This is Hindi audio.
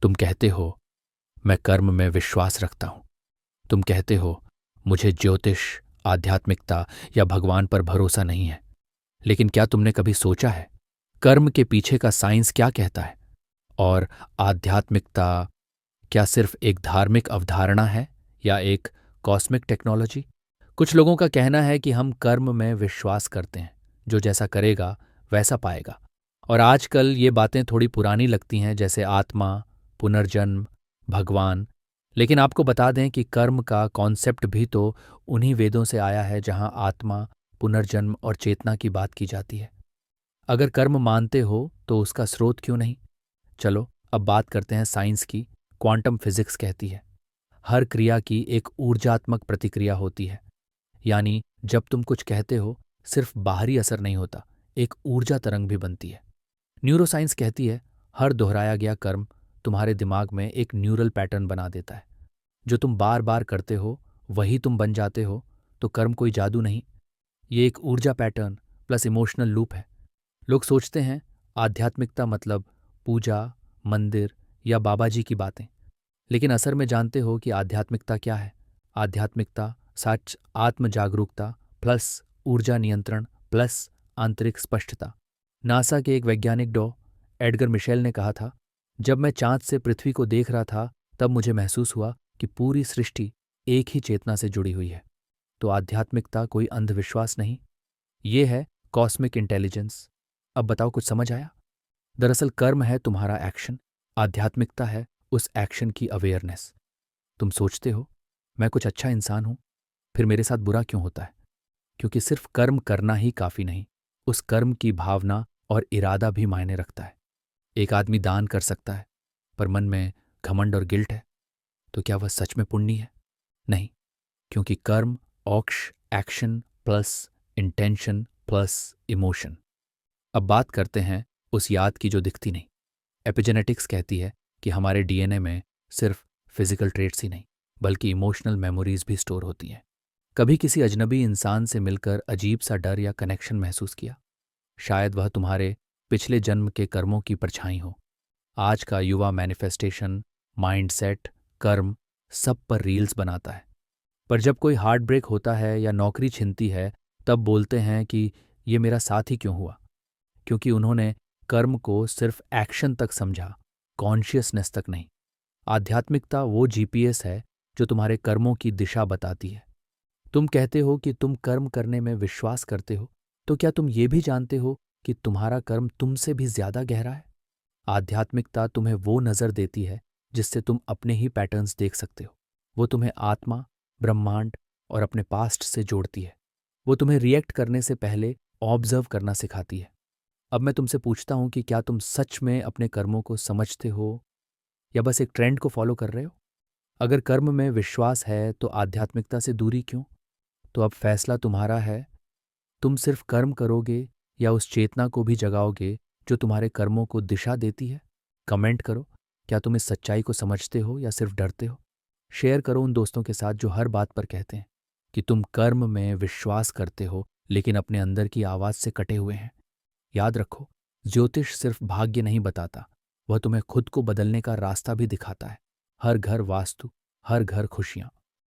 तुम कहते हो मैं कर्म में विश्वास रखता हूं। तुम कहते हो मुझे ज्योतिष, आध्यात्मिकता या भगवान पर भरोसा नहीं है। लेकिन क्या तुमने कभी सोचा है कर्म के पीछे का साइंस क्या कहता है? और आध्यात्मिकता क्या सिर्फ एक धार्मिक अवधारणा है या एक कॉस्मिक टेक्नोलॉजी? कुछ लोगों का कहना है कि हम कर्म में विश्वास करते हैं, जो जैसा करेगा वैसा पाएगा। और आजकल ये बातें थोड़ी पुरानी लगती हैं, जैसे आत्मा, पुनर्जन्म, भगवान। लेकिन आपको बता दें कि कर्म का कॉन्सेप्ट भी तो उन्हीं वेदों से आया है जहां आत्मा, पुनर्जन्म और चेतना की बात की जाती है। अगर कर्म मानते हो तो उसका स्रोत क्यों नहीं? चलो अब बात करते हैं साइंस की। क्वांटम फिजिक्स कहती है हर क्रिया की एक ऊर्जात्मक प्रतिक्रिया होती है। यानी जब तुम कुछ कहते हो, सिर्फ बाहरी असर नहीं होता, एक ऊर्जा तरंग भी बनती है। न्यूरोसाइंस कहती है हर दोहराया गया कर्म तुम्हारे दिमाग में एक न्यूरल पैटर्न बना देता है। जो तुम बार बार करते हो वही तुम बन जाते हो। तो कर्म कोई जादू नहीं, ये एक ऊर्जा पैटर्न प्लस इमोशनल लूप है। लोग सोचते हैं आध्यात्मिकता मतलब पूजा, मंदिर या बाबा जी की बातें। लेकिन असर में जानते हो कि आध्यात्मिकता क्या है? आध्यात्मिकता सच, आत्म जागरूकता प्लस ऊर्जा नियंत्रण प्लस आंतरिक स्पष्टता। नासा के एक वैज्ञानिक एडगर मिशेल ने कहा था, जब मैं चांद से पृथ्वी को देख रहा था तब मुझे महसूस हुआ कि पूरी सृष्टि एक ही चेतना से जुड़ी हुई है। तो आध्यात्मिकता कोई अंधविश्वास नहीं, ये है कॉस्मिक इंटेलिजेंस। अब बताओ कुछ समझ आया? दरअसल कर्म है तुम्हारा एक्शन, आध्यात्मिकता है उस एक्शन की अवेयरनेस। तुम सोचते हो मैं कुछ अच्छा इंसान हूं, फिर मेरे साथ बुरा क्यों होता है? क्योंकि सिर्फ कर्म करना ही काफी नहीं, उस कर्म की भावना और इरादा भी मायने रखता है। एक आदमी दान कर सकता है, पर मन में घमंड और गिल्ट है, तो क्या वह सच में पुण्य है? नहीं, क्योंकि कर्म ऑक्ष action plus intention plus emotion. अब बात करते हैं उस याद की जो दिखती नहीं। एपिजेनेटिक्स कहती है कि हमारे डीएनए में सिर्फ फिजिकल ट्रेट्स ही नहीं, बल्कि इमोशनल मेमोरीज भी स्टोर होती हैं। कभी किसी अजनबी इंसान से मिलकर अजीब सा डर या कनेक्शन महसूस किया? शायद वह तुम्हारे पिछले जन्म के कर्मों की परछाई हो। आज का युवा मैनिफेस्टेशन, माइंडसेट, कर्म सब पर रील्स बनाता है। पर जब कोई हार्ट ब्रेक होता है या नौकरी छिनती है, तब बोलते हैं कि ये मेरा साथ ही क्यों हुआ? क्योंकि उन्होंने कर्म को सिर्फ एक्शन तक समझा, कॉन्शियसनेस तक नहीं। आध्यात्मिकता वो जीपीएस है जो तुम्हारे कर्मों की दिशा बताती है। तुम कहते हो कि तुम कर्म करने में विश्वास करते हो, तो क्या तुम ये भी जानते हो कि तुम्हारा कर्म तुमसे भी ज्यादा गहरा है? आध्यात्मिकता तुम्हें वो नजर देती है जिससे तुम अपने ही पैटर्न्स देख सकते हो। वो तुम्हें आत्मा, ब्रह्मांड और अपने पास्ट से जोड़ती है। वो तुम्हें रिएक्ट करने से पहले ऑब्जर्व करना सिखाती है। अब मैं तुमसे पूछता हूं कि क्या तुम सच में अपने कर्मों को समझते हो या बस एक ट्रेंड को फॉलो कर रहे हो? अगर कर्म में विश्वास है तो आध्यात्मिकता से दूरी क्यों? तो अब फैसला तुम्हारा है। तुम सिर्फ कर्म करोगे या उस चेतना को भी जगाओगे जो तुम्हारे कर्मों को दिशा देती है? कमेंट करो, क्या तुम इस सच्चाई को समझते हो या सिर्फ डरते हो? शेयर करो उन दोस्तों के साथ जो हर बात पर कहते हैं कि तुम कर्म में विश्वास करते हो लेकिन अपने अंदर की आवाज से कटे हुए हैं। याद रखो, ज्योतिष सिर्फ भाग्य नहीं बताता, वह तुम्हें खुद को बदलने का रास्ता भी दिखाता है। हर घर वास्तु, हर घर खुशियां।